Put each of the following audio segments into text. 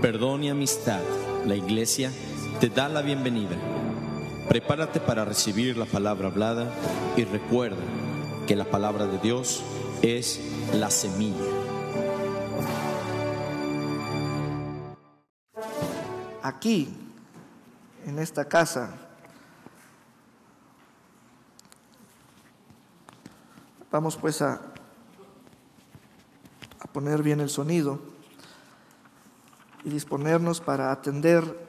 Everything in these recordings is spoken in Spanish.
perdón y amistad, la Iglesia te da la bienvenida. Prepárate para recibir la palabra hablada y recuerda que la palabra de Dios es la semilla. Aquí, en esta casa, vamos pues a poner bien el sonido y disponernos para atender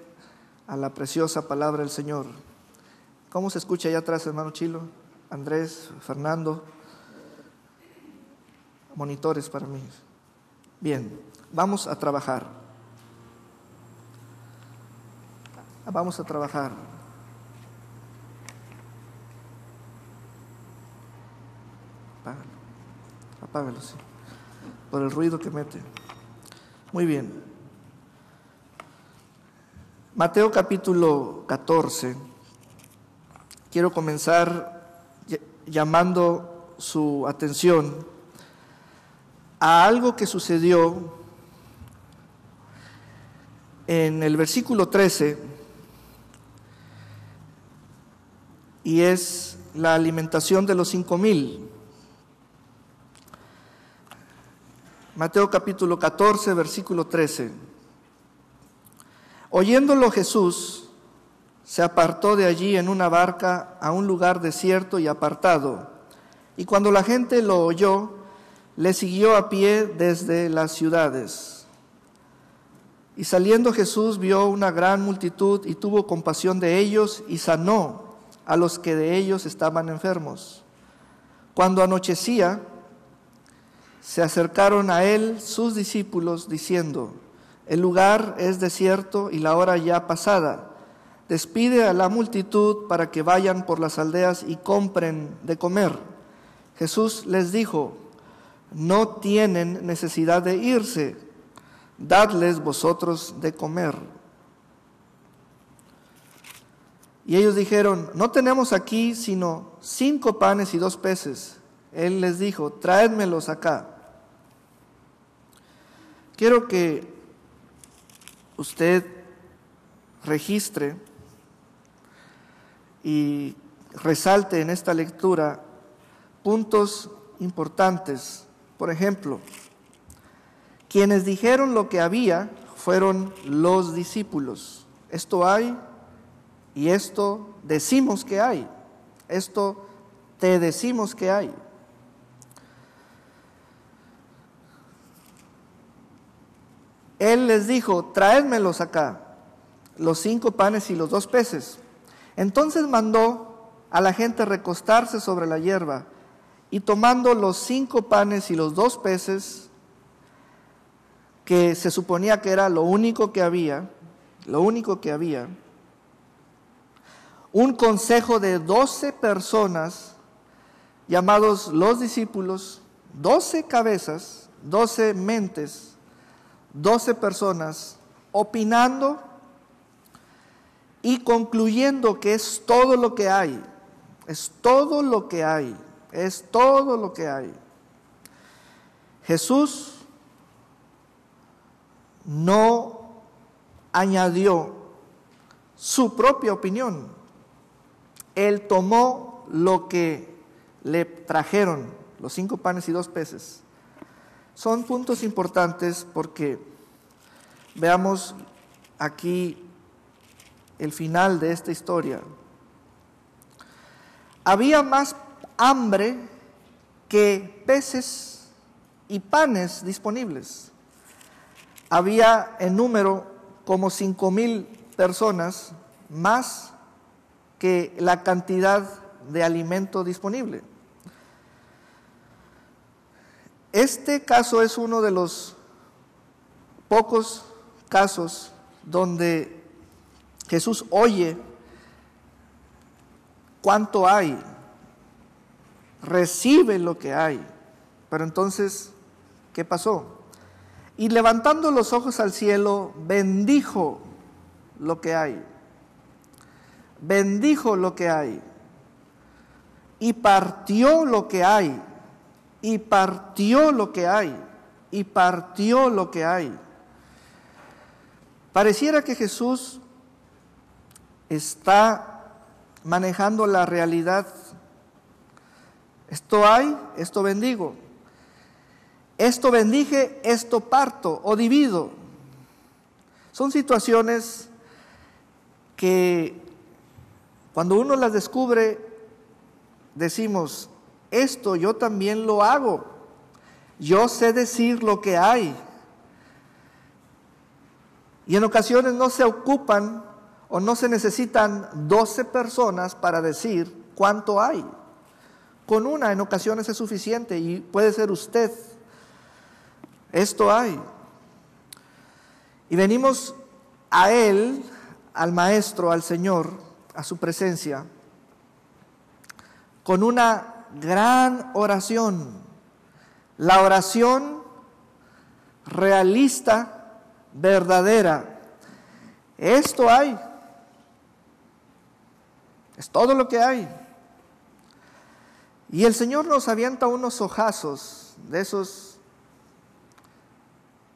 a la preciosa palabra del Señor. ¿Cómo se escucha allá atrás, hermano Chilo? Andrés, Fernando, monitores para mí. Bien, vamos a trabajar. Vamos a trabajar. Apágalo, sí, por el ruido que mete. Muy bien. Mateo capítulo 14. Quiero comenzar llamando su atención a algo que sucedió en el versículo 13, y es la alimentación de los 5,000. Mateo capítulo 14, versículo 13. Oyéndolo Jesús, se apartó de allí en una barca a un lugar desierto y apartado, y cuando la gente lo oyó, le siguió a pie desde las ciudades. Y saliendo Jesús vio una gran multitud y tuvo compasión de ellos y sanó a los que de ellos estaban enfermos. Cuando anochecía, se acercaron a él sus discípulos diciendo: el lugar es desierto y la hora ya pasada. Despide a la multitud para que vayan por las aldeas y compren de comer. Jesús les dijo: no tienen necesidad de irse, dadles vosotros de comer. Y ellos dijeron: no tenemos aquí sino 5 panes y 2 peces. Él les dijo: traédmelos acá. Quiero que usted registre y resalte en esta lectura puntos importantes. Por ejemplo, quienes dijeron lo que había fueron los discípulos. Esto hay y esto decimos que hay. Esto te decimos que hay. Él les dijo: traédmelos acá, los 5 panes y los 2 peces. Entonces mandó a la gente recostarse sobre la hierba, y tomando los 5 panes y los 2 peces, que se suponía que era lo único que había, un consejo de 12 personas, llamados los discípulos, 12 cabezas, 12 mentes, 12 personas, opinando y concluyendo que es todo lo que hay, es todo lo que hay, es todo lo que hay. Jesús no añadió su propia opinión. Él tomó lo que le trajeron, los 5 panes y 2 peces. Son puntos importantes porque veamos aquí el final de esta historia. Había más hambre que peces y panes disponibles. Había en número como 5,000 personas, más que la cantidad de alimento disponible. Este caso es uno de los pocos casos donde Jesús oye cuánto hay, recibe lo que hay. Pero entonces, ¿qué pasó? Y levantando los ojos al cielo, bendijo lo que hay. Bendijo lo que hay. Y partió lo que hay. Y partió lo que hay. Y partió lo que hay. Pareciera que Jesús está manejando la realidad. Esto hay, esto bendigo. Esto bendije, esto parto o divido. Son situaciones que cuando uno las descubre, decimos, esto yo también lo hago. Yo sé decir lo que hay. Y en ocasiones no se ocupan o no se necesitan 12 personas para decir cuánto hay. Con una en ocasiones es suficiente y puede ser usted. Esto hay. Y venimos a Él, al Maestro, al Señor, a su presencia, con una gran oración. La oración realista, verdadera. Esto hay. Es todo lo que hay. Y el Señor nos avienta unos ojazos de esos.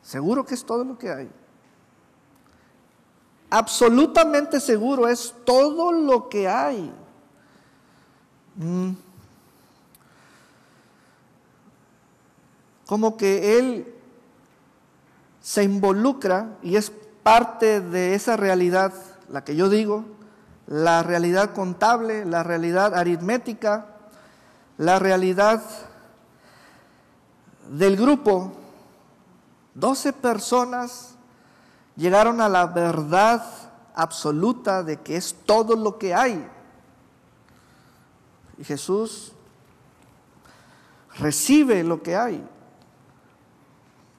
Seguro que es todo lo que hay. Absolutamente seguro es todo lo que hay. Como que Él se involucra y es parte de esa realidad, la que yo digo, la realidad contable, la realidad aritmética, la realidad del grupo. 12 personas llegaron a la verdad absoluta de que es todo lo que hay. Y Jesús recibe lo que hay.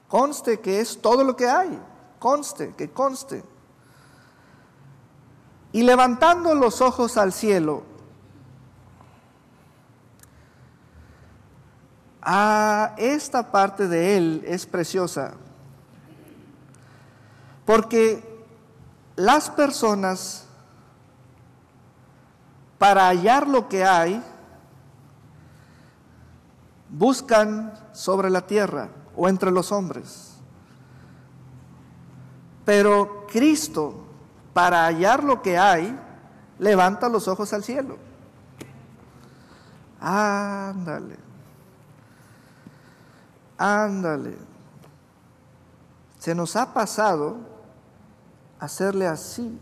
Conste que es todo lo que hay. Conste, que conste. Y levantando los ojos al cielo, esta parte de Él es preciosa. Porque las personas, para hallar lo que hay, buscan sobre la tierra o entre los hombres. Pero Cristo, para hallar lo que hay, levanta los ojos al cielo. Ándale. Ándale. Se nos ha pasado hacerle así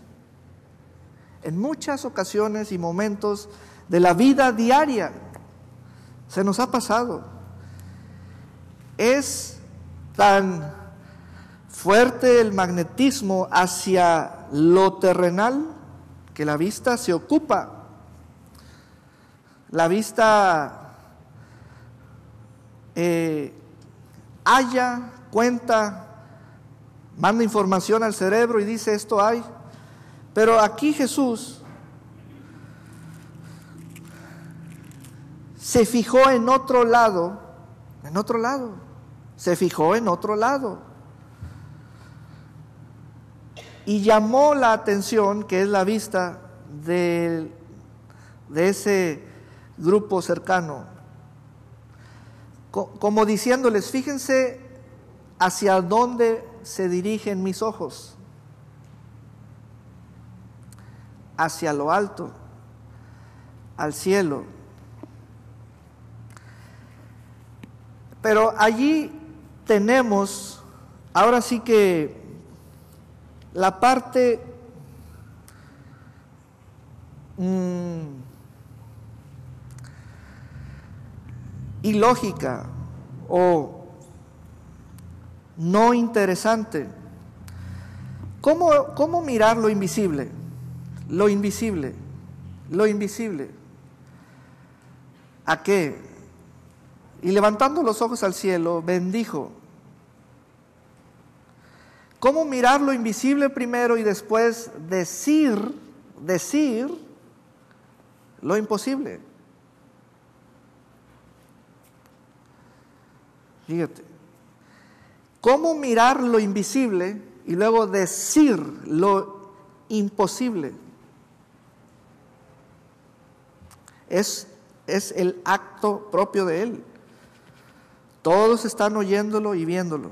en muchas ocasiones y momentos de la vida diaria. Se nos ha pasado. Es tan fuerte el magnetismo hacia lo terrenal que la vista se ocupa. La vista halla, cuenta, manda información al cerebro y dice esto hay. Pero aquí Jesús se fijó en otro lado, se fijó en otro lado. Y llamó la atención, que es la vista de ese grupo cercano, como diciéndoles, fíjense hacia dónde se dirigen mis ojos, hacia lo alto, al cielo. Pero allí tenemos, ahora sí que la parte ilógica o no interesante. ¿Cómo mirar lo invisible? Lo invisible. Lo invisible. ¿A qué? Y levantando los ojos al cielo, bendijo. ¿Cómo mirar lo invisible primero y después decir lo imposible? Fíjate. ¿Cómo mirar lo invisible y luego decir lo imposible? Es el acto propio de Él. Todos están oyéndolo y viéndolo.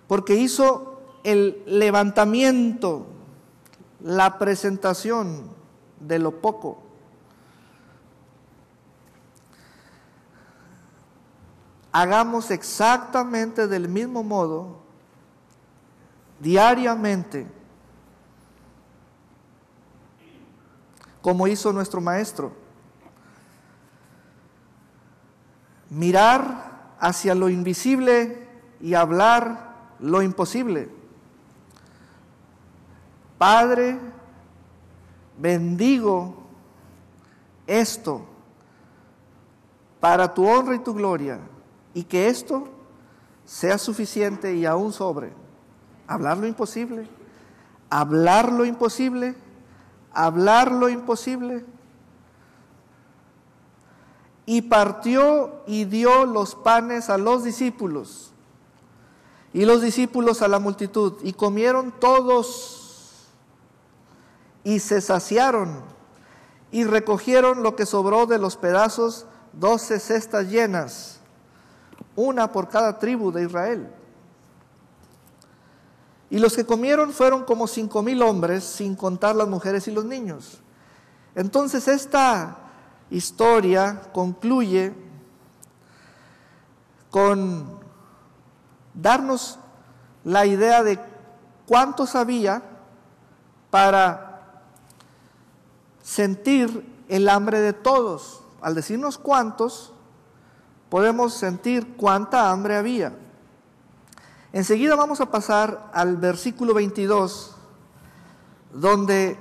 Porque hizo el levantamiento, la presentación de lo poco. Hagamos exactamente del mismo modo, diariamente, como hizo nuestro Maestro. Mirar hacia lo invisible y hablar lo imposible. Padre, bendigo esto para tu honra y tu gloria, y que esto sea suficiente y aún sobre. Hablar lo imposible, hablar lo imposible, hablar lo imposible. Y partió y dio los panes a los discípulos, y los discípulos a la multitud, y comieron todos, y se saciaron, y recogieron lo que sobró de los pedazos, 12 cestas llenas, una por cada tribu de Israel. Y los que comieron fueron como 5,000 hombres, sin contar las mujeres y los niños. Entonces esta historia concluye con darnos la idea de cuántos había para sentir el hambre de todos. Al decirnos cuántos, podemos sentir cuánta hambre había. Enseguida vamos a pasar al versículo 22, donde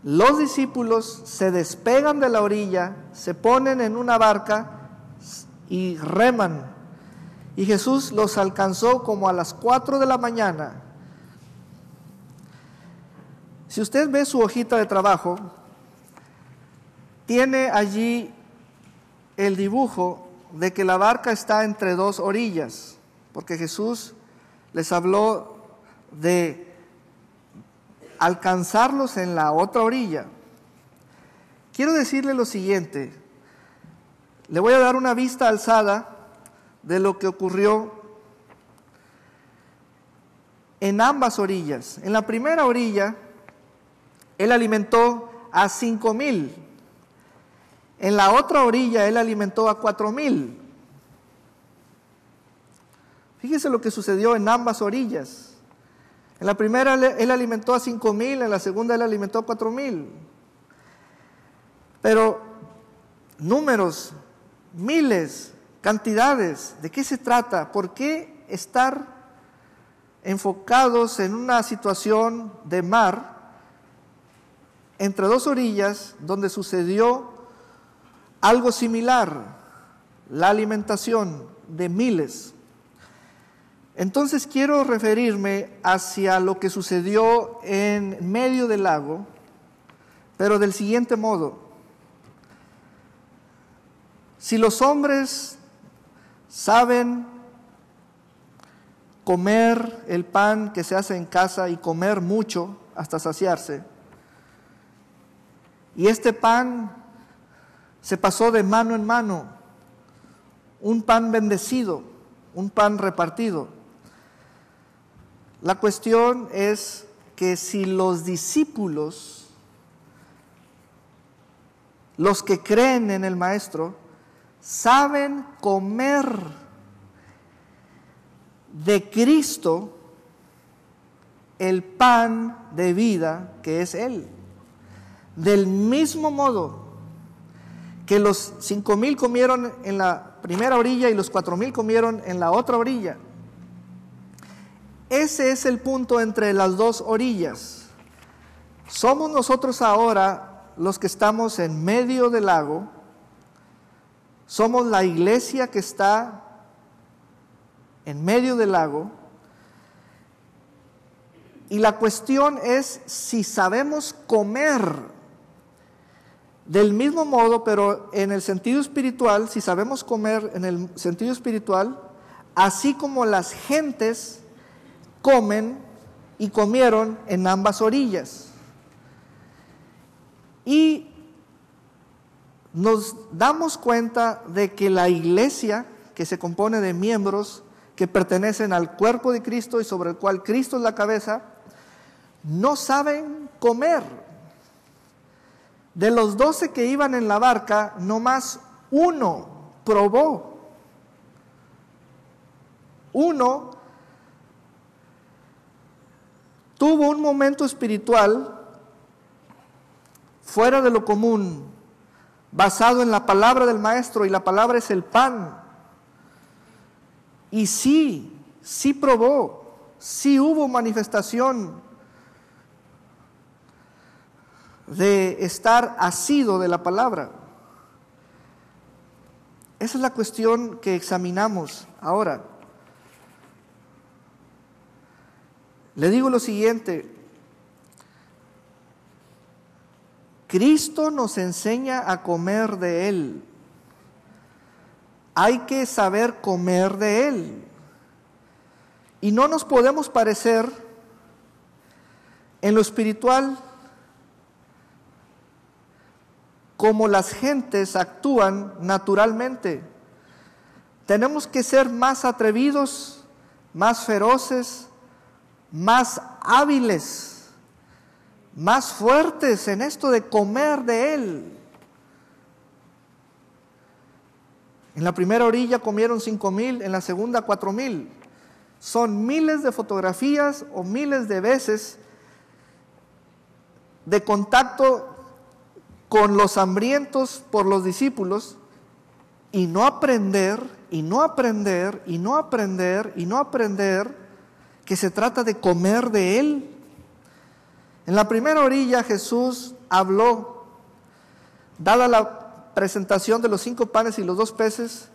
los discípulos se despegan de la orilla, se ponen en una barca y reman. Y Jesús los alcanzó como a las 4 de la mañana. Si usted ve su hojita de trabajo, tiene allí el dibujo de que la barca está entre dos orillas, porque Jesús les habló de alcanzarlos en la otra orilla. Quiero decirle lo siguiente, le voy a dar una vista alzada de lo que ocurrió en ambas orillas. En la primera orilla, Él alimentó a 5,000. En la otra orilla, Él alimentó a 4,000. Fíjese lo que sucedió en ambas orillas. En la primera Él alimentó a 5,000, en la segunda Él alimentó a 4,000. Pero números, miles, cantidades, ¿de qué se trata? ¿Por qué estar enfocados en una situación de mar entre dos orillas donde sucedió algo similar, la alimentación de miles? Entonces quiero referirme hacia lo que sucedió en medio del lago, pero del siguiente modo. Si los hombres saben comer el pan que se hace en casa y comer mucho hasta saciarse, y este pan se pasó de mano en mano, un pan bendecido, un pan repartido. La cuestión es que si los discípulos, los que creen en el Maestro, saben comer de Cristo el pan de vida que es Él, del mismo modo que los 5,000 comieron en la primera orilla y los 4,000 comieron en la otra orilla. Ese es el punto entre las dos orillas. Somos nosotros ahora los que estamos en medio del lago, somos la iglesia que está en medio del lago, y la cuestión es si sabemos comer del mismo modo, pero en el sentido espiritual, si sabemos comer en el sentido espiritual, así como las gentes comen y comieron en ambas orillas. Y nos damos cuenta de que la iglesia, que se compone de miembros que pertenecen al cuerpo de Cristo y sobre el cual Cristo es la cabeza, no saben comer. De los 12 que iban en la barca, nomás uno probó. Uno tuvo un momento espiritual fuera de lo común, basado en la palabra del Maestro, y la palabra es el pan. Y sí probó, sí hubo manifestación de estar asido de la palabra. Esa es la cuestión que examinamos ahora. Le digo lo siguiente: Cristo nos enseña a comer de Él. Hay que saber comer de Él. Y no nos podemos parecer en lo espiritual como las gentes actúan naturalmente. Tenemos que ser más atrevidos, más feroces, más hábiles, más fuertes en esto de comer de Él. En la primera orilla comieron 5,000, en la segunda 4,000. Son miles de fotografías o miles de veces de contacto con los hambrientos por los discípulos, y no aprender que se trata de comer de Él. En la primera orilla Jesús habló, dada la presentación de los 5 panes y los 2 peces,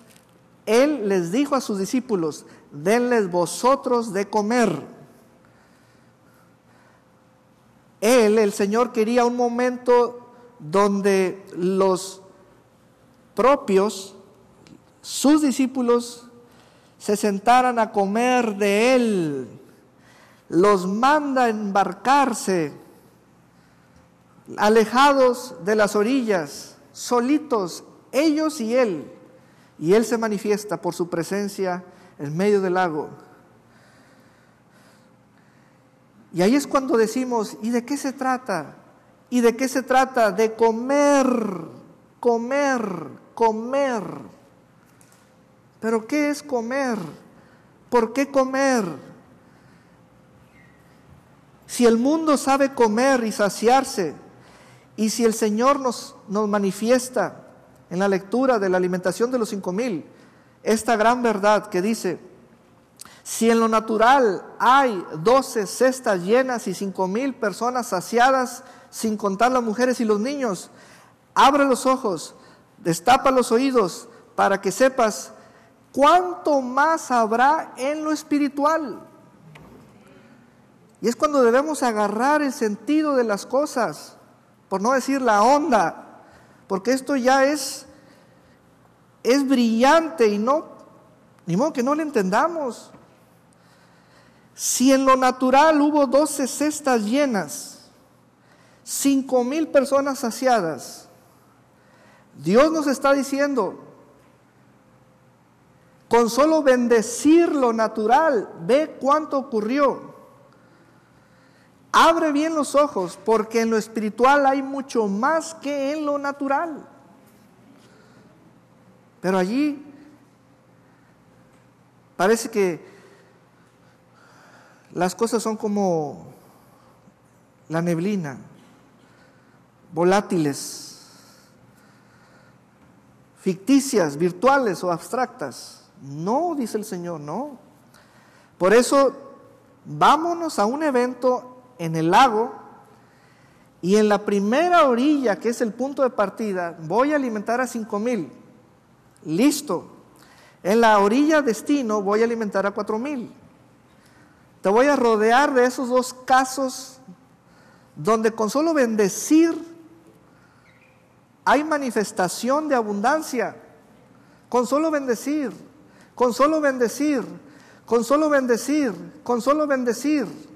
Él les dijo a sus discípulos: denles vosotros de comer. Él, el Señor, quería un momento donde los propios, sus discípulos, se sentaran a comer de Él. Los manda a embarcarse, alejados de las orillas, solitos, ellos y Él. Y Él se manifiesta por su presencia en medio del lago. Y ahí es cuando decimos: ¿y de qué se trata? ¿Y de qué se trata? De comer, comer, comer. ¿Pero qué es comer? ¿Por qué comer? Si el mundo sabe comer y saciarse, y si el Señor nos manifiesta en la lectura de la alimentación de los 5,000 esta gran verdad que dice: si en lo natural hay 12 cestas llenas y 5,000 personas saciadas, sin contar las mujeres y los niños, abre los ojos, destapa los oídos, para que sepas cuánto más habrá en lo espiritual. Y es cuando debemos agarrar el sentido de las cosas, por no decir la onda, porque esto ya es brillante y no, ni modo que no lo entendamos. Si en lo natural hubo 12 cestas llenas, 5,000 personas saciadas, Dios nos está diciendo: con solo bendecir lo natural, ve cuánto ocurrió. Abre bien los ojos, porque en lo espiritual hay mucho más que en lo natural. Pero allí parece que las cosas son como la neblina, volátiles, ficticias, virtuales o abstractas. No, dice el Señor, no. Por eso, vámonos a un evento en el lago, y en la primera orilla, que es el punto de partida, voy a alimentar a 5,000. Listo. En la orilla destino voy a alimentar a 4,000. Te voy a rodear de esos 2 casos donde con solo bendecir hay manifestación de abundancia. Con solo bendecir, con solo bendecir, con solo bendecir, con solo bendecir.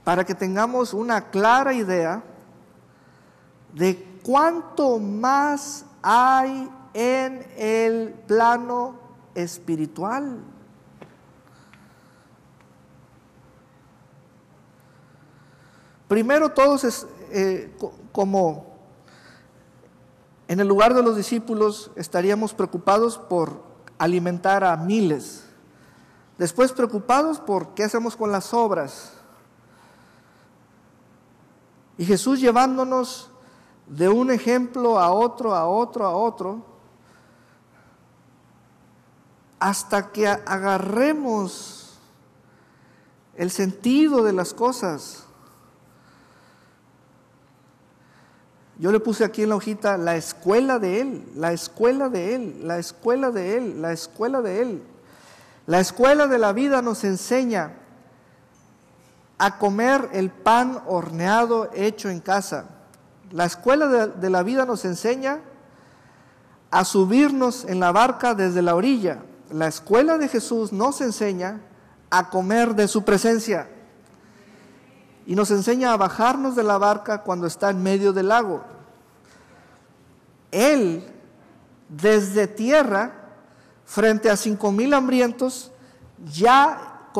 Para que tengamos una clara idea de cuánto más hay en el plano espiritual. Primero todos, como en el lugar de los discípulos, estaríamos preocupados por alimentar a miles. Después preocupados por qué hacemos con las obras. Y Jesús llevándonos de un ejemplo a otro, hasta que agarremos el sentido de las cosas. Yo le puse aquí en la hojita la escuela de Él, la escuela de Él, la escuela de Él, la escuela de Él. La escuela de la vida nos enseña a comer el pan horneado hecho en casa. La escuela de la vida nos enseña a subirnos en la barca desde la orilla. La escuela de Jesús nos enseña a comer de su presencia. Y nos enseña a bajarnos de la barca cuando está en medio del lago. Él, desde tierra, frente a 5,000 hambrientos, ya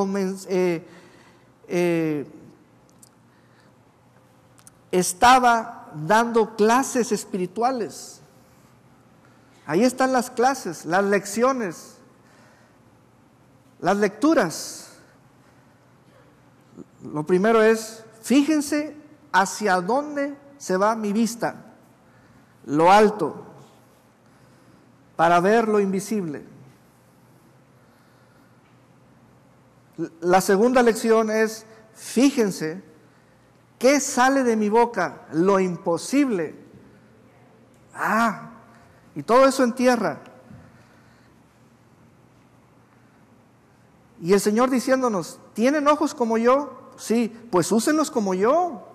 estaba dando clases espirituales. Ahí están las clases, las lecciones, las lecturas. Lo primero es, fíjense hacia dónde se va mi vista, lo alto, para ver lo invisible. La segunda lección es, fíjense qué sale de mi boca, lo imposible. Y todo eso en tierra. Y el Señor diciéndonos, ¿tienen ojos como yo? Sí, pues úsenlos como yo.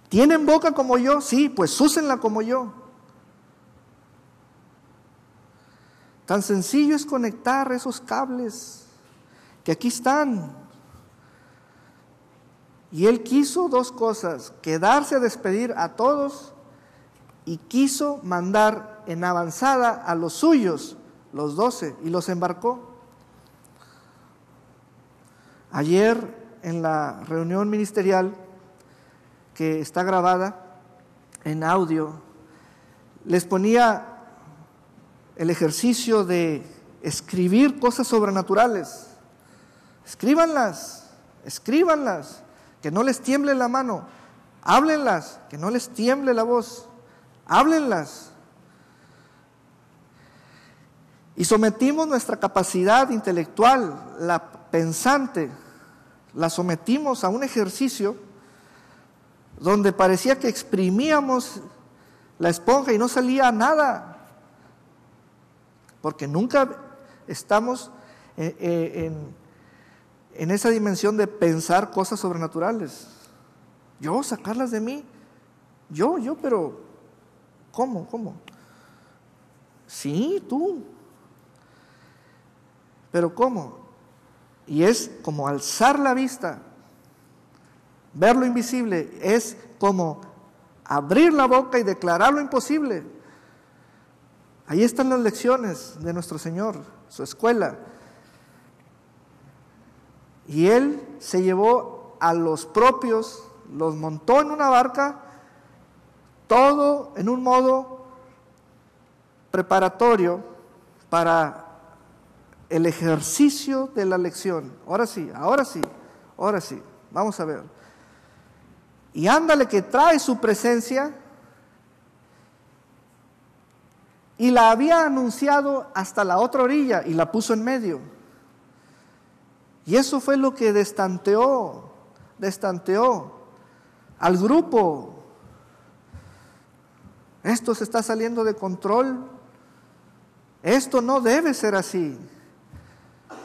¿Tienen boca como yo? Sí, pues úsenla como yo. Tan sencillo es conectar esos cables que aquí están. Y Él quiso dos cosas, quedarse a despedir a todos y quiso mandar en avanzada a los suyos, los 12, y los embarcó. Ayer en la reunión ministerial que está grabada en audio, les ponía el ejercicio de escribir cosas sobrenaturales. Escríbanlas, que no les tiemble la mano. Háblenlas, que no les tiemble la voz. Háblenlas. Y sometimos nuestra capacidad intelectual, la pensante, la sometimos a un ejercicio donde parecía que exprimíamos la esponja y no salía nada. Porque nunca estamos en esa dimensión de pensar cosas sobrenaturales. Yo, sacarlas de mí. Yo, pero ¿cómo? Sí, tú. Pero ¿cómo? Y es como alzar la vista, ver lo invisible, es como abrir la boca y declarar lo imposible. Ahí están las lecciones de nuestro Señor, su escuela. Y Él se llevó a los propios, los montó en una barca, todo en un modo preparatorio para el ejercicio de la lección. Ahora sí, vamos a ver. Y ándale que trae su presencia y la había anunciado hasta la otra orilla y la puso en medio. Y eso fue lo que destanteó al grupo. Esto se está saliendo de control. Esto no debe ser así.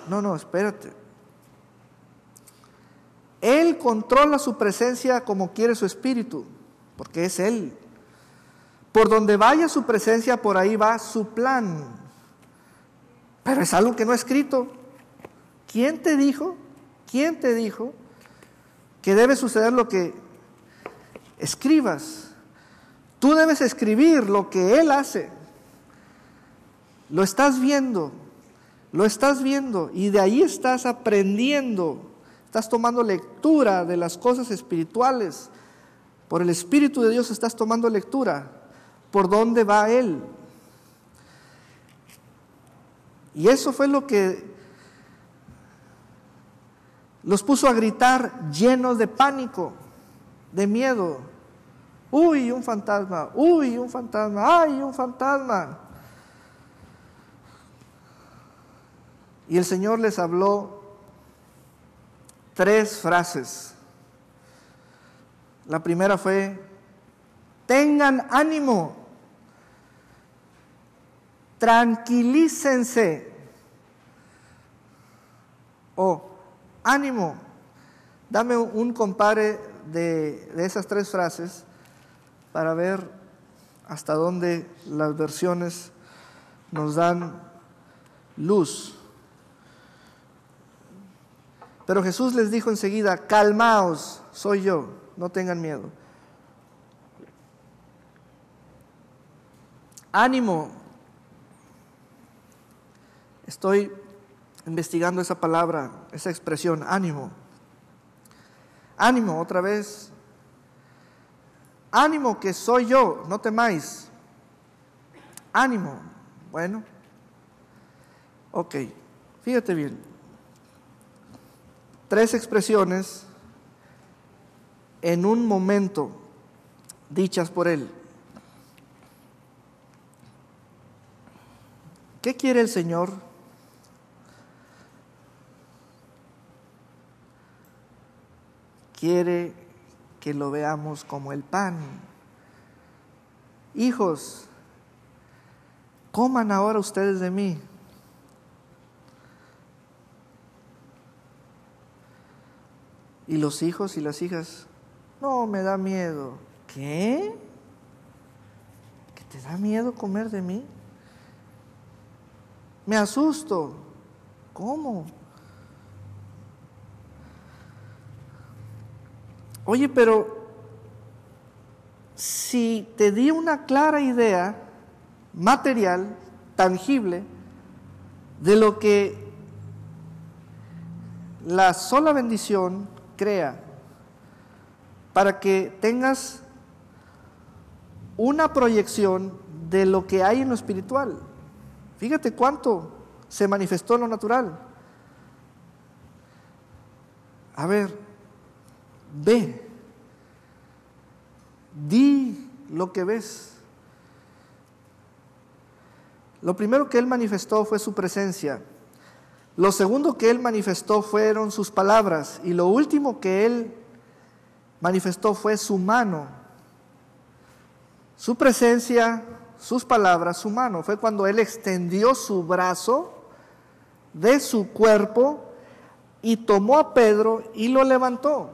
No, espérate. Él controla su presencia como quiere su espíritu, porque es Él. Por donde vaya su presencia, por ahí va su plan. Pero es algo que no ha escrito. ¿Quién te dijo que debe suceder lo que escribas? Tú debes escribir lo que Él hace. lo estás viendo y de ahí estás aprendiendo, estás tomando lectura de las cosas espirituales. Por el Espíritu de Dios estás tomando lectura. ¿Por dónde va Él? Y eso fue lo que los puso a gritar llenos de pánico, de miedo. ¡Uy, un fantasma! ¡Uy, un fantasma! ¡Ay, un fantasma! Y el Señor les habló 3 frases. La primera fue: tengan ánimo, tranquilícense. O ánimo. Dame un compare de esas 3 frases para ver hasta dónde las versiones nos dan luz. Pero Jesús les dijo enseguida: calmaos, soy yo, no tengan miedo. Ánimo. Estoy investigando esa palabra, esa expresión, ánimo. Ánimo, otra vez. Ánimo, que soy yo, no temáis. Ánimo. Bueno. Ok, fíjate bien. 3 expresiones en un momento dichas por Él. ¿Qué quiere el Señor? Quiere que lo veamos como el pan. Hijos, coman ahora ustedes de mí. Y los hijos y las hijas: no, me da miedo. ¿Qué? ¿Que te da miedo comer de mí? Me asusto. ¿Cómo? Oye, pero si te di una clara idea material, tangible, de lo que la sola bendición crea, para que tengas una proyección de lo que hay en lo espiritual. Fíjate cuánto se manifestó en lo natural. A ver, ve, di lo que ves. Lo primero que Él manifestó fue su presencia. Lo segundo que Él manifestó fueron sus palabras. Y lo último que Él manifestó fue su mano. Su presencia, sus palabras, su mano. Fue cuando Él extendió su brazo de su cuerpo y tomó a Pedro y lo levantó,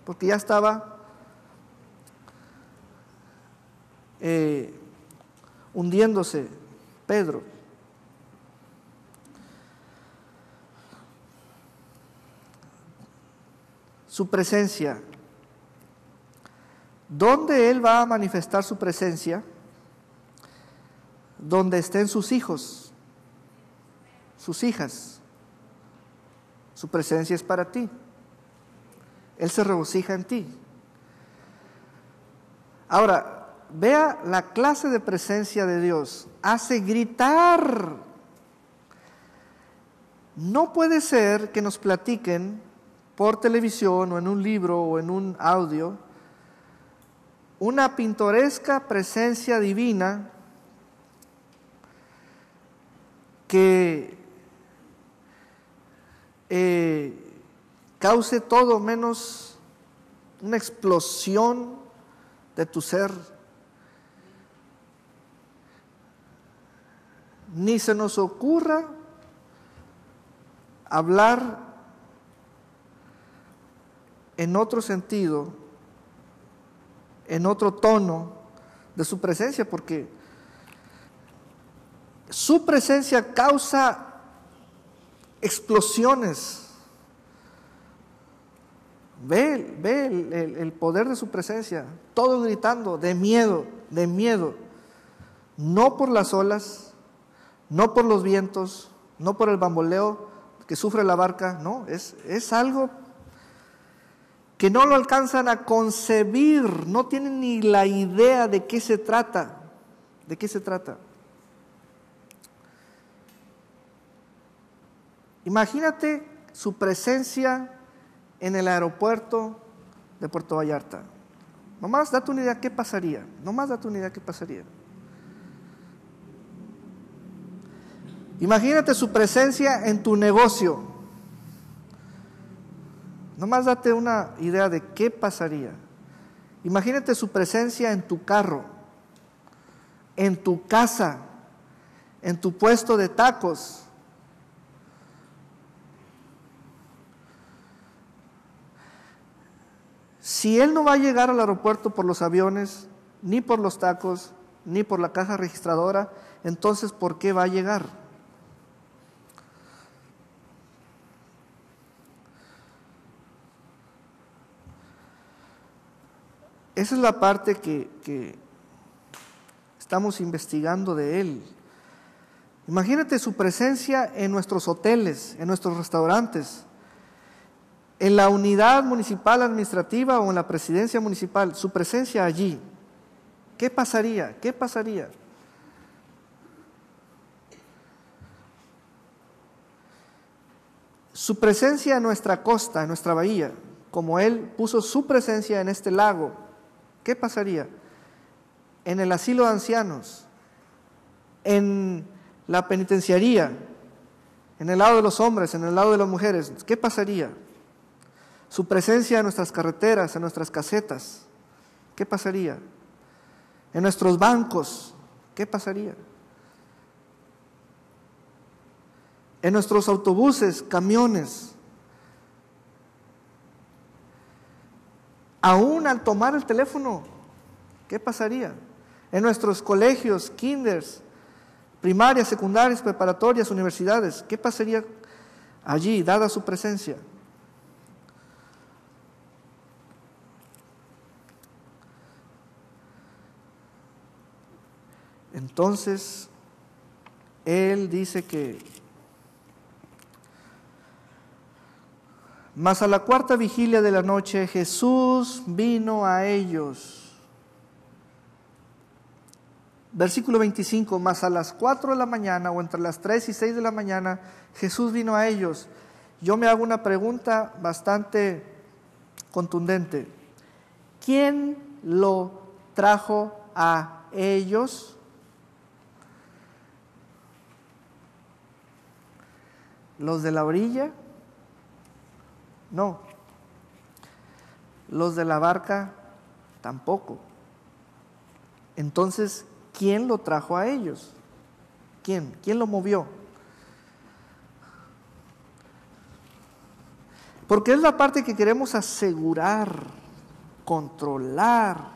porque ya estaba hundiéndose Pedro. Su presencia. ¿Dónde Él va a manifestar su presencia? Donde estén sus hijos, sus hijas. Su presencia es para ti. Él se regocija en ti. Ahora, vea la clase de presencia de Dios. Hace gritar. No puede ser que nos platiquen por televisión o en un libro o en un audio una pintoresca presencia divina que cause todo menos una explosión de tu ser. Ni se nos ocurra hablar en otro sentido, en otro tono de su presencia, porque su presencia causa explosiones. Ve el poder de su presencia, todo gritando de miedo, no por las olas, no por los vientos, no por el bamboleo que sufre la barca, no, es algo que no lo alcanzan a concebir, no tienen ni la idea de qué se trata, de qué se trata. Imagínate su presencia en el aeropuerto de Puerto Vallarta. Nomás date una idea qué pasaría, nomás date una idea qué pasaría. Imagínate su presencia en tu negocio. Nomás date una idea de qué pasaría. Imagínate su presencia en tu carro, en tu casa, en tu puesto de tacos. Si Él no va a llegar al aeropuerto por los aviones, ni por los tacos, ni por la caja registradora, entonces ¿por qué va a llegar? Esa es la parte que estamos investigando de Él. Imagínate su presencia en nuestros hoteles, en nuestros restaurantes, en la unidad municipal administrativa o en la presidencia municipal, su presencia allí. ¿Qué pasaría? ¿Qué pasaría? Su presencia en nuestra costa, en nuestra bahía, como Él puso su presencia en este lago, ¿qué pasaría? En el asilo de ancianos, en la penitenciaría, en el lado de los hombres, en el lado de las mujeres, ¿qué pasaría? Su presencia en nuestras carreteras, en nuestras casetas, ¿qué pasaría? En nuestros bancos, ¿qué pasaría? En nuestros autobuses, camiones. Aún al tomar el teléfono, ¿qué pasaría? En nuestros colegios, kinders, primarias, secundarias, preparatorias, universidades, ¿qué pasaría allí, dada su presencia? Entonces, Él dice que mas a la cuarta vigilia de la noche Jesús vino a ellos. Versículo 25, mas a las 4 de la mañana o entre las 3 y 6 de la mañana Jesús vino a ellos. Yo me hago una pregunta bastante contundente. ¿Quién lo trajo a ellos? ¿Los de la orilla? No. ¿Los de la barca? Tampoco. Entonces, ¿quién lo trajo a ellos? ¿Quién? ¿Quién lo movió? Porque es la parte que queremos asegurar, controlar,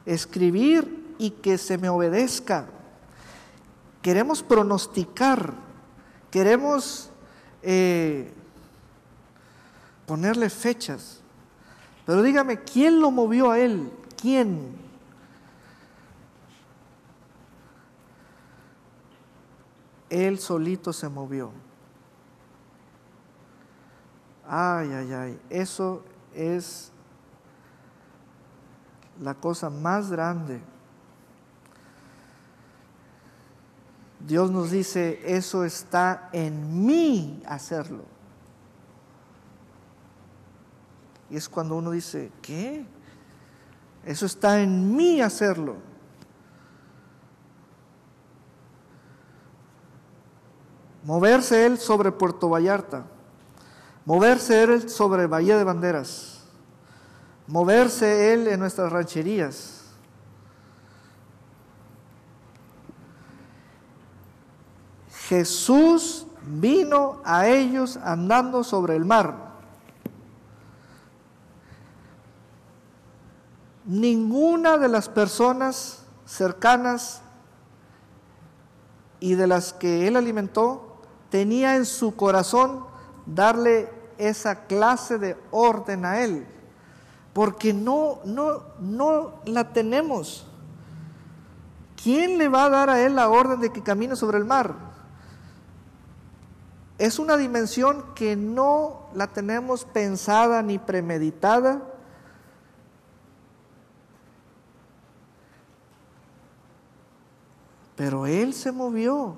escribir y que se me obedezca. Queremos pronosticar, queremos ponerle fechas. Pero dígame, ¿quién lo movió a Él? ¿Quién? Él solito se movió. Ay, ay, ay, eso es la cosa más grande. Dios nos dice, eso está en mí hacerlo. Y es cuando uno dice, ¿qué? Eso está en mí hacerlo. Moverse Él sobre Puerto Vallarta, moverse Él sobre Bahía de Banderas, moverse Él en nuestras rancherías. Jesús vino a ellos andando sobre el mar. Ninguna de las personas cercanas y de las que Él alimentó tenía en su corazón darle esa clase de orden a Él, porque no la tenemos. ¿Quién le va a dar a Él la orden de que camine sobre el mar? Es una dimensión que no la tenemos pensada ni premeditada, pero Él se movió.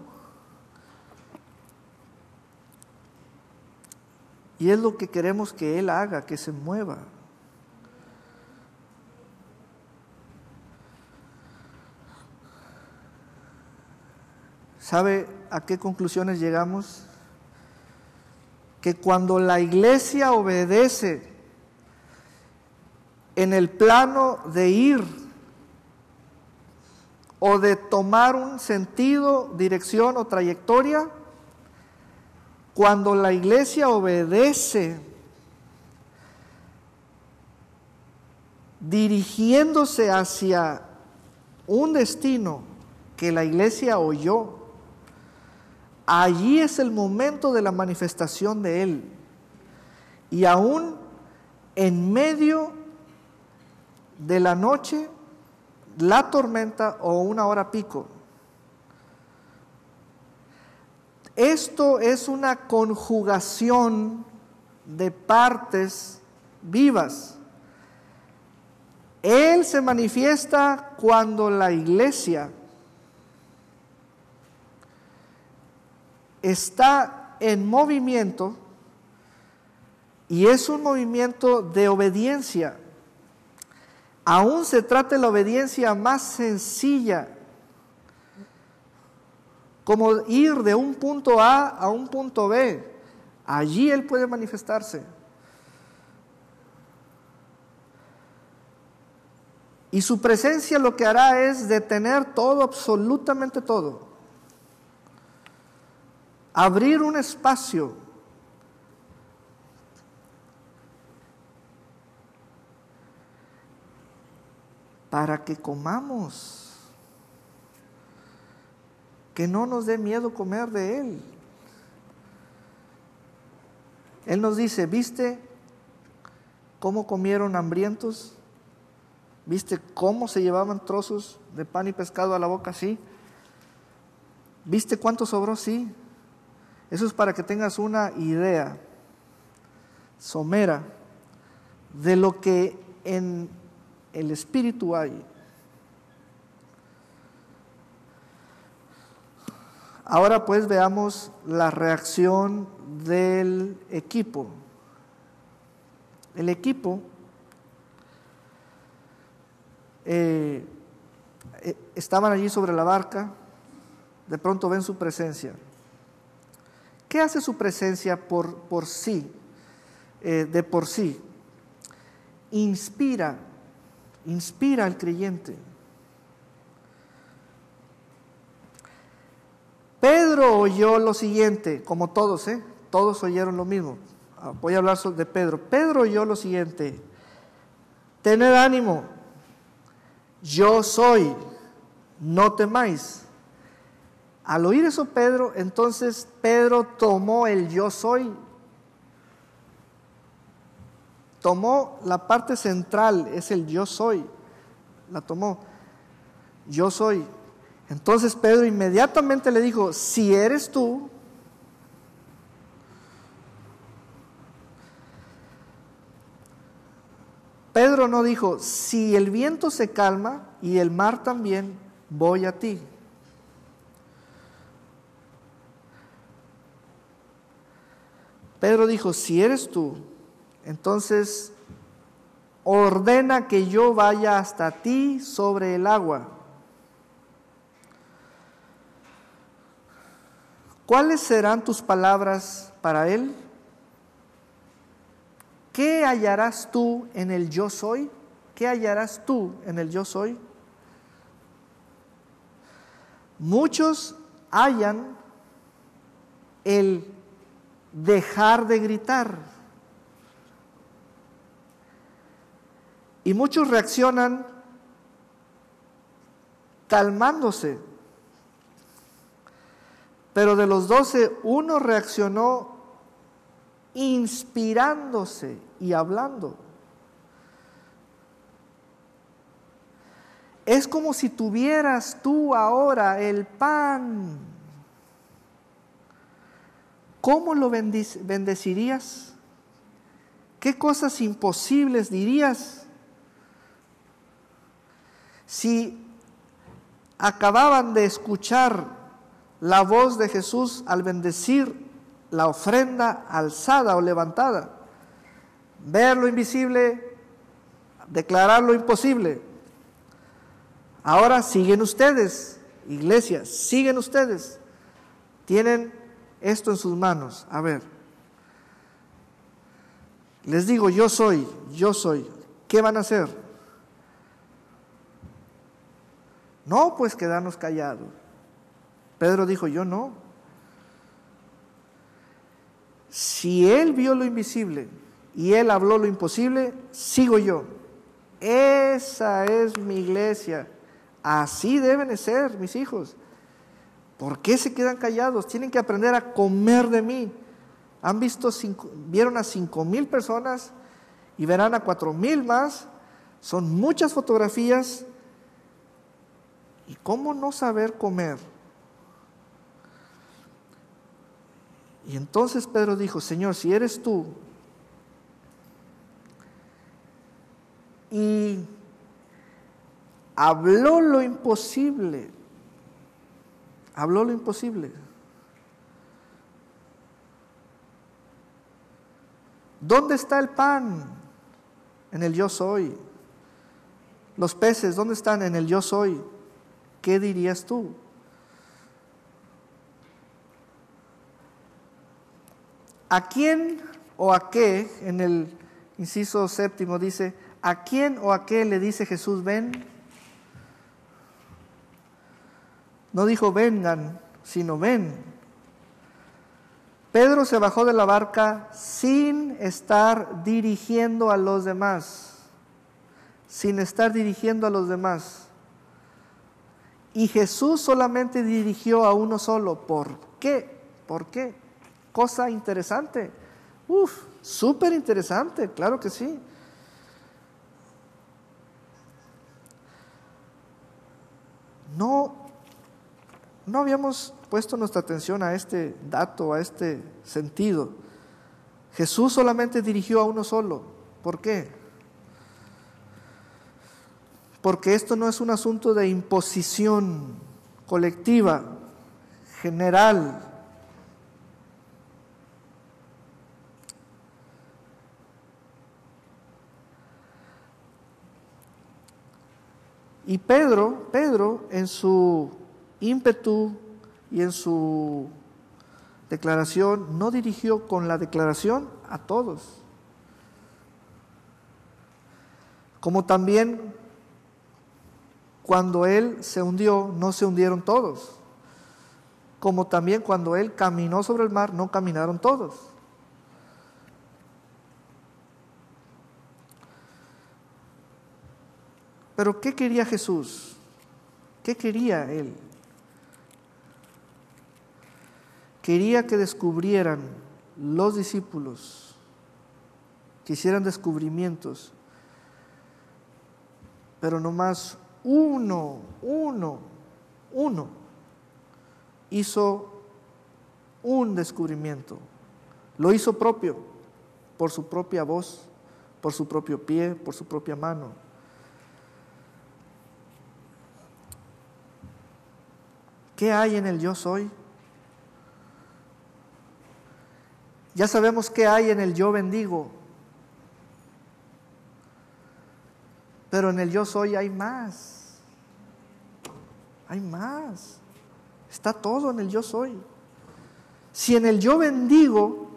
Y es lo que queremos que Él haga, que se mueva. ¿Sabe a qué conclusiones llegamos? Que cuando la iglesia obedece en el plano de ir o de tomar un sentido, dirección o trayectoria, cuando la iglesia obedece dirigiéndose hacia un destino que la iglesia oyó, allí es el momento de la manifestación de Él. Y aún en medio de la noche, la tormenta o una hora pico. Esto es una conjugación de partes vivas. Él se manifiesta cuando la iglesia está en movimiento, y es un movimiento de obediencia. Aún se trata de la obediencia más sencilla, como ir de un punto A a un punto B. Allí Él puede manifestarse. Y su presencia lo que hará es detener todo, absolutamente todo. Abrir un espacio para que comamos. Que no nos dé miedo comer de Él. Él nos dice, ¿viste cómo comieron hambrientos? ¿Viste cómo se llevaban trozos de pan y pescado a la boca? Sí. ¿Viste cuánto sobró? Sí. Eso es para que tengas una idea somera de lo que en el espíritu hay. Ahora pues veamos la reacción del equipo. El equipo estaban allí sobre la barca, de pronto ven su presencia. ¿Qué hace su presencia por sí, de por sí? Inspira al creyente. Pedro oyó lo siguiente, como todos, todos oyeron lo mismo. Voy a hablar de Pedro. Pedro oyó lo siguiente: tened ánimo, yo soy, no temáis. Al oír eso entonces Pedro tomó el yo soy, tomó la parte central, es el yo soy, la tomó, yo soy. Entonces Pedro inmediatamente le dijo, si eres tú, Pedro no dijo, si el viento se calma y el mar también, voy a ti. Pedro dijo, si eres tú, entonces ordena que yo vaya hasta ti sobre el agua. ¿Cuáles serán tus palabras para él? ¿Qué hallarás tú en el yo soy? ¿Qué hallarás tú en el yo soy? Muchos hallan el dejar de gritar. Y muchos reaccionan calmándose. Pero de los 12, uno reaccionó inspirándose y hablando. Es como si tuvieras tú ahora el pan ¿cómo lo bendecirías? ¿Qué cosas imposibles dirías? Si acababan de escuchar la voz de Jesús al bendecir la ofrenda alzada o levantada, ver lo invisible, declarar lo imposible. Ahora siguen ustedes, iglesia, siguen ustedes. Tienen esto en sus manos. A ver, les digo, yo soy. ¿Qué van a hacer? No, pues quedarnos callados. Pedro dijo, yo no. Si él vio lo invisible y él habló lo imposible, sigo yo. Esa es mi iglesia. Así deben de ser mis hijos. ¿Por qué se quedan callados? Tienen que aprender a comer de mí. Vieron a 5,000 personas y verán a 4,000 más. Son muchas fotografías. ¿Y cómo no saber comer? Y entonces Pedro dijo, Señor, si eres tú, y habló lo imposible, ¿dónde está el pan? En el yo soy. Los peces, ¿dónde están? En el yo soy. ¿Qué dirías tú? ¿A quién o a qué? En el inciso 7 dice, ¿a quién o a qué le dice Jesús ven? No dijo vengan, sino ven. Pedro se bajó de la barca sin estar dirigiendo a los demás. Y Jesús solamente dirigió a uno solo. ¿Por qué? Cosa interesante. Súper interesante, claro que sí. No habíamos puesto nuestra atención a este dato, a este sentido. Jesús solamente dirigió a uno solo. ¿Por qué? Porque esto no es un asunto de imposición colectiva, general. Y Pedro, en su ímpetu y en su declaración, no dirigió con la declaración a todos. Como también cuando él se hundió, no se hundieron todos. Como también cuando él caminó sobre el mar, no caminaron todos. Pero ¿qué quería Jesús? ¿Qué quería Él? Quería que descubrieran los discípulos, que hicieran descubrimientos, pero nomás uno hizo un descubrimiento. Lo hizo propio, por su propia voz, por su propio pie, por su propia mano. ¿Qué hay en el yo soy? Ya sabemos qué hay en el yo bendigo. Pero en el yo soy hay más. Hay más. Está todo en el yo soy. Si en el yo bendigo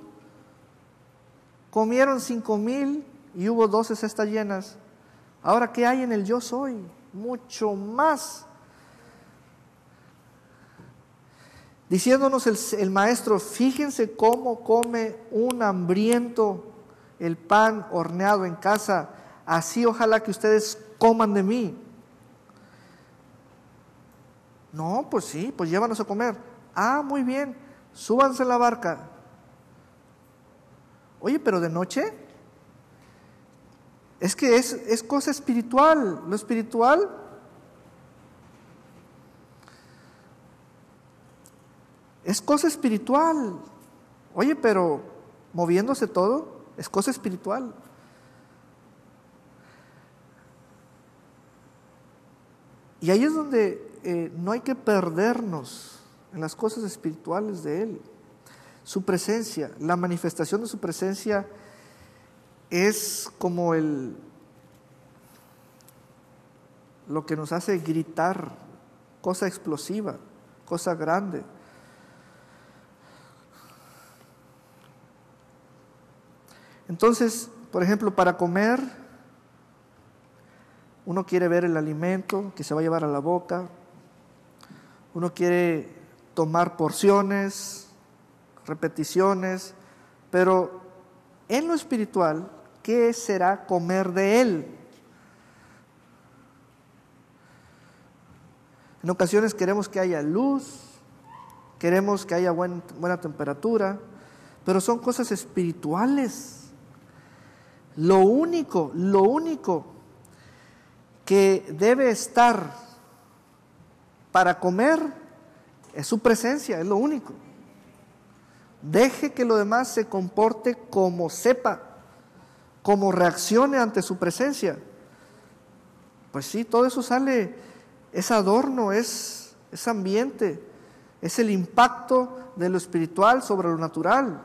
comieron 5,000 y hubo 12 cestas llenas, ahora ¿qué hay en el yo soy? Mucho más. Diciéndonos el maestro, fíjense cómo come un hambriento el pan horneado en casa, así ojalá que ustedes coman de mí. No, pues sí, pues llévanos a comer. Ah, muy bien, súbanse a la barca. Oye, pero de noche, es que es cosa espiritual, lo espiritual. Es cosa espiritual. Oye, pero moviéndose todo es cosa espiritual. Y ahí es donde no hay que perdernos en las cosas espirituales de Él. Su presencia, la manifestación de su presencia es como lo que nos hace gritar, cosa explosiva, cosa grande. Entonces, por ejemplo, para comer, uno quiere ver el alimento que se va a llevar a la boca, uno quiere tomar porciones, repeticiones, pero en lo espiritual, ¿qué será comer de Él? En ocasiones queremos que haya luz, queremos que haya buena temperatura, pero son cosas espirituales. Lo único que debe estar para comer es su presencia, es lo único. Deje que lo demás se comporte como sepa, como reaccione ante su presencia. Pues sí, todo eso sale, es adorno, es ambiente, es el impacto de lo espiritual sobre lo natural.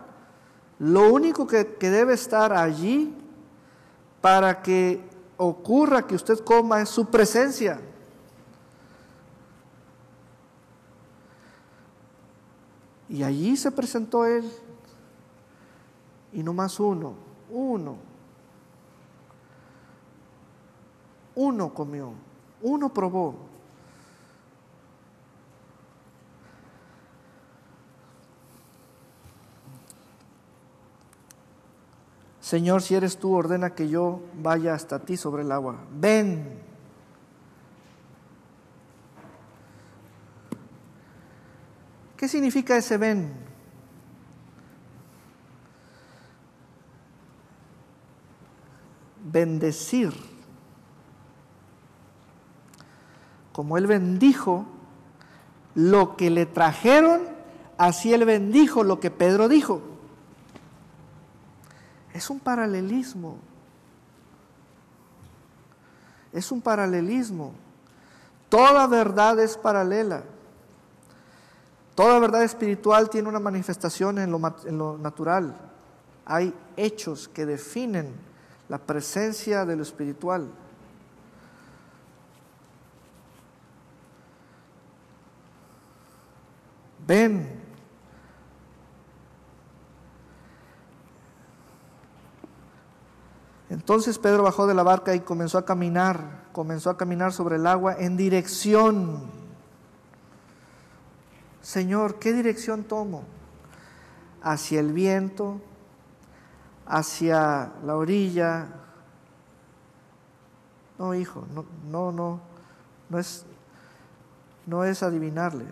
Lo único que debe estar allí para que ocurra que usted coma es su presencia. Y allí se presentó Él, y no más uno comió, uno probó. Señor, si eres tú, ordena que yo vaya hasta ti sobre el agua. Ven. ¿Qué significa ese ven? Bendecir. Como Él bendijo lo que le trajeron, así Él bendijo lo que Pedro dijo. Es un paralelismo. Es un paralelismo. Toda verdad es paralela. Toda verdad espiritual tiene una manifestación en lo natural. Hay hechos que definen la presencia de lo espiritual. Ven. Entonces Pedro bajó de la barca y comenzó a caminar sobre el agua en dirección. Señor, ¿qué dirección tomo? ¿Hacia el viento? ¿Hacia la orilla? No, hijo, no es adivinarle.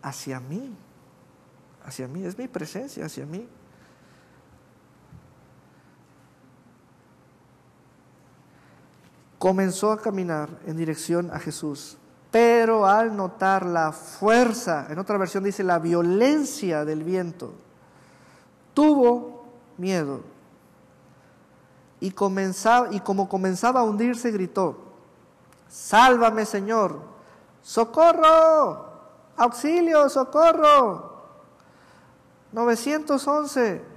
Hacia mí, es mi presencia, hacia mí. Comenzó a caminar en dirección a Jesús, pero al notar la fuerza, en otra versión dice la violencia del viento, tuvo miedo y como comenzaba a hundirse, gritó: ¡Sálvame, Señor! ¡Socorro! ¡Auxilio! ¡Socorro! 911.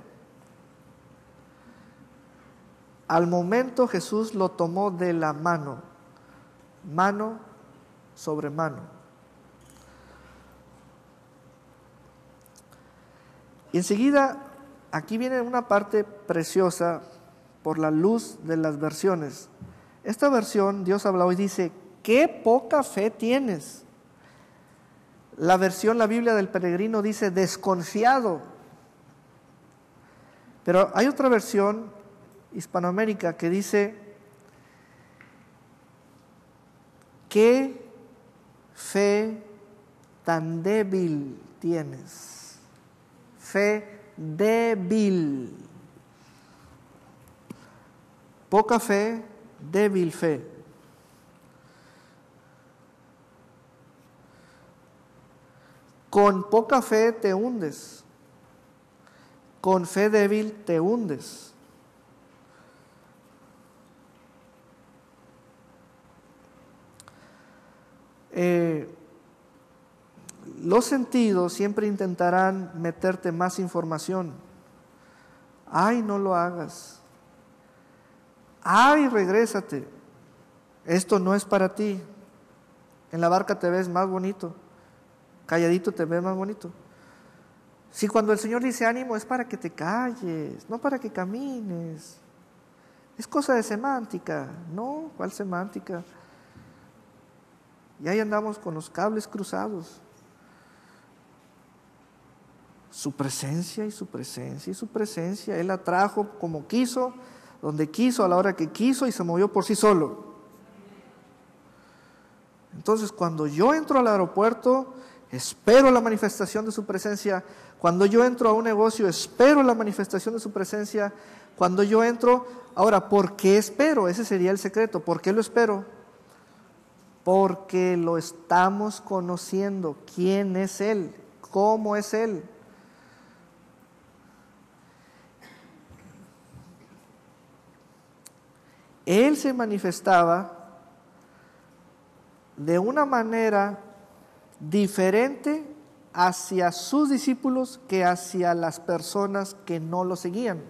Al momento Jesús lo tomó de la mano sobre mano. Y enseguida, aquí viene una parte preciosa por la luz de las versiones. Esta versión, Dios habla hoy, dice: ¡qué poca fe tienes! La Biblia del Peregrino dice: desconfiado. Pero hay otra versión, Hispanoamérica, que dice: ¿qué fe tan débil tienes? Fe débil. Poca fe, débil fe. Con poca fe te hundes. con fe débil te hundes. Los sentidos siempre intentarán meterte más información. Ay, no lo hagas. Ay, regrésate. Esto no es para ti. En la barca te ves más bonito. Calladito te ves más bonito. Si cuando el Señor dice ánimo es para que te calles, no para que camines. Es cosa de semántica. No, ¿cuál semántica? Y ahí andamos con los cables cruzados. Su presencia y su presencia y su presencia. Él la trajo como quiso, donde quiso, a la hora que quiso y se movió por sí solo. Entonces, cuando yo entro al aeropuerto, espero la manifestación de su presencia. Cuando yo entro a un negocio, espero la manifestación de su presencia. Cuando yo entro, ahora, ¿por qué espero? Ese sería el secreto. ¿Por qué lo espero? Porque lo estamos conociendo. ¿Quién es Él? ¿Cómo es Él? Él se manifestaba de una manera diferente hacia sus discípulos que hacia las personas que no lo seguían.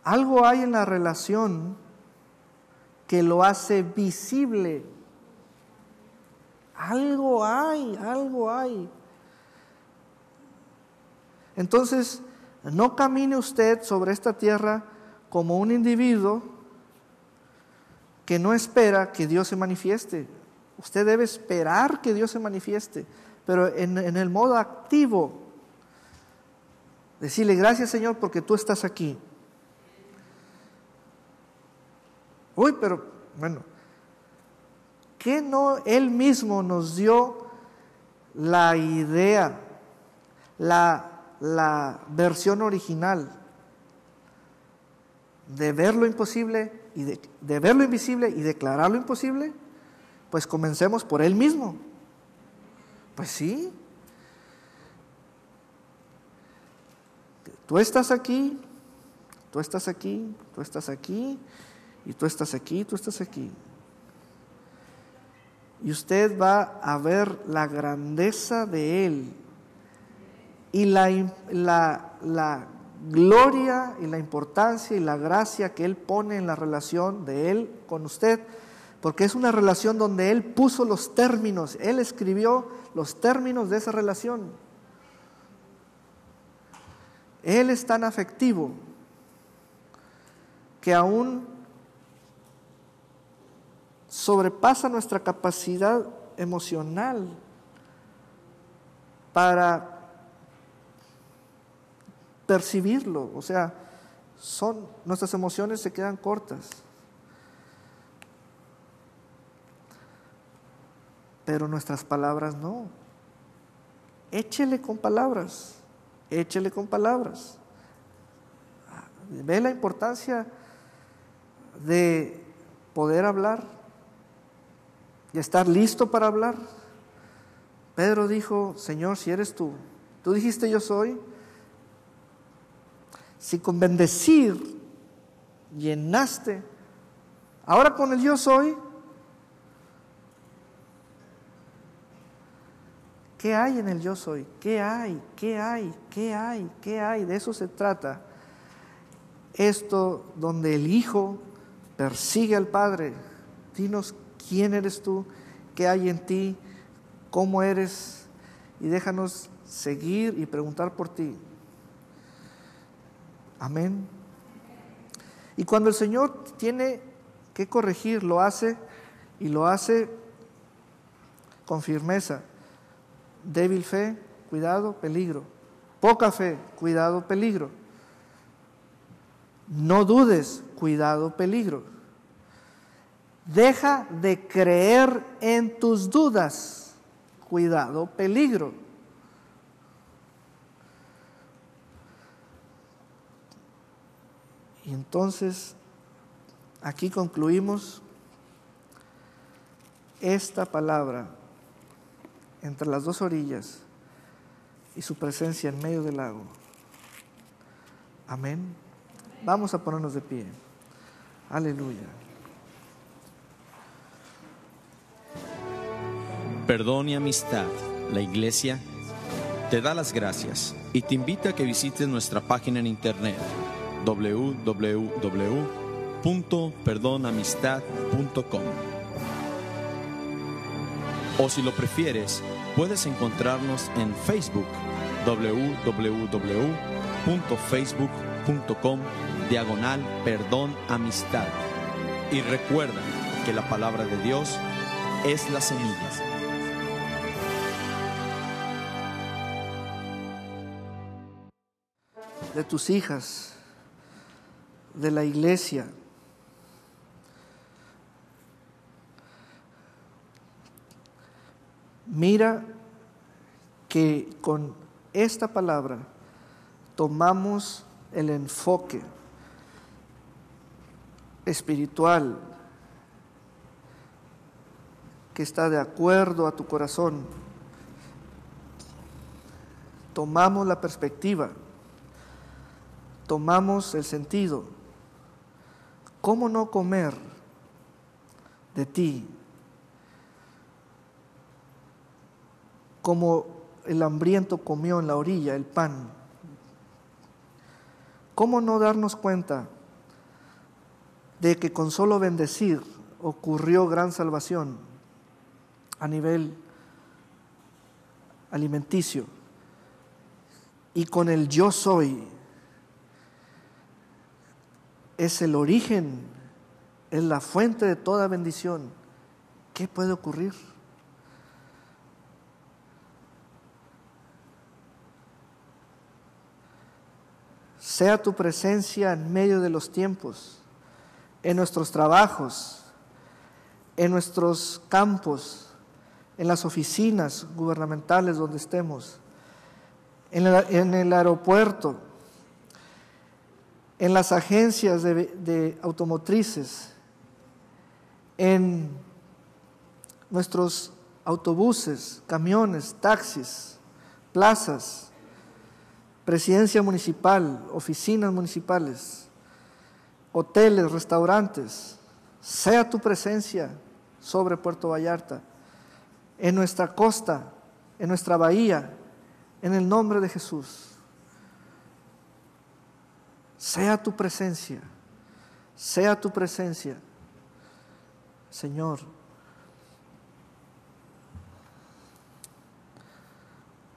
Algo hay en la relación que lo hace visible. Algo hay. Entonces, no camine usted sobre esta tierra como un individuo que no espera que Dios se manifieste. Usted debe esperar que Dios se manifieste, pero en el modo activo. Decirle gracias, Señor, porque tú estás aquí. Uy, pero bueno, ¿qué no Él mismo nos dio la idea, la versión original de ver lo imposible y de ver lo invisible y declarar lo imposible? Pues comencemos por Él mismo. Pues sí. Tú estás aquí, tú estás aquí, tú estás aquí, y tú estás aquí, tú estás aquí. Y usted va a ver la grandeza de Él y la gloria y la importancia y la gracia que Él pone en la relación de Él con usted, porque es una relación donde Él puso los términos, Él escribió los términos de esa relación. Él es tan afectivo que aún sobrepasa nuestra capacidad emocional para percibirlo. O sea, nuestras emociones se quedan cortas. Pero nuestras palabras no. Échele con palabras. Échele con palabras. Ve la importancia de poder hablar y estar listo para hablar. Pedro dijo: Señor, si eres tú dijiste yo soy. Si con bendecir llenaste, ahora con el yo soy, ¿qué hay en el yo soy? ¿Qué hay? ¿Qué hay? ¿Qué hay? ¿Qué hay? De eso se trata. Esto donde el Hijo persigue al Padre. Dinos quién eres tú, qué hay en ti, cómo eres, y déjanos seguir y preguntar por ti. Amén. Y cuando el Señor tiene que corregir, lo hace, y lo hace con firmeza. Débil fe, cuidado, peligro. Poca fe, cuidado, peligro. No dudes, cuidado, peligro. Deja de creer en tus dudas, cuidado, peligro. Y entonces, aquí concluimos esta palabra. entre las dos orillas y su presencia en medio del lago. Amén. Vamos a ponernos de pie. Aleluya. Perdón y Amistad, la Iglesia, te da las gracias y te invita a que visites nuestra página en internet www.perdonamistad.com. O si lo prefieres, puedes encontrarnos en Facebook, www.facebook.com/perdonamistad. Y recuerda que la palabra de Dios es la semilla. De tus hijas, de la iglesia. Mira que con esta palabra tomamos el enfoque espiritual que está de acuerdo a tu corazón. Tomamos la perspectiva, tomamos el sentido. ¿Cómo no comer de ti? Como el hambriento comió en la orilla el pan. ¿Cómo no darnos cuenta de que con solo bendecir ocurrió gran salvación a nivel alimenticio? Y con el yo soy es el origen, es la fuente de toda bendición. ¿Qué puede ocurrir? Sea tu presencia en medio de los tiempos, en nuestros trabajos, en nuestros campos, en las oficinas gubernamentales donde estemos, en el aeropuerto, en las agencias de automotrices, en nuestros autobuses, camiones, taxis, plazas, presidencia municipal, oficinas municipales, hoteles, restaurantes. Sea tu presencia sobre Puerto Vallarta, en nuestra costa, en nuestra bahía, en el nombre de Jesús. Sea tu presencia, Señor.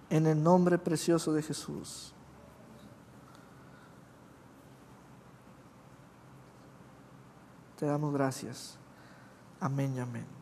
En el nombre precioso de Jesús. Te damos gracias. Amén y amén.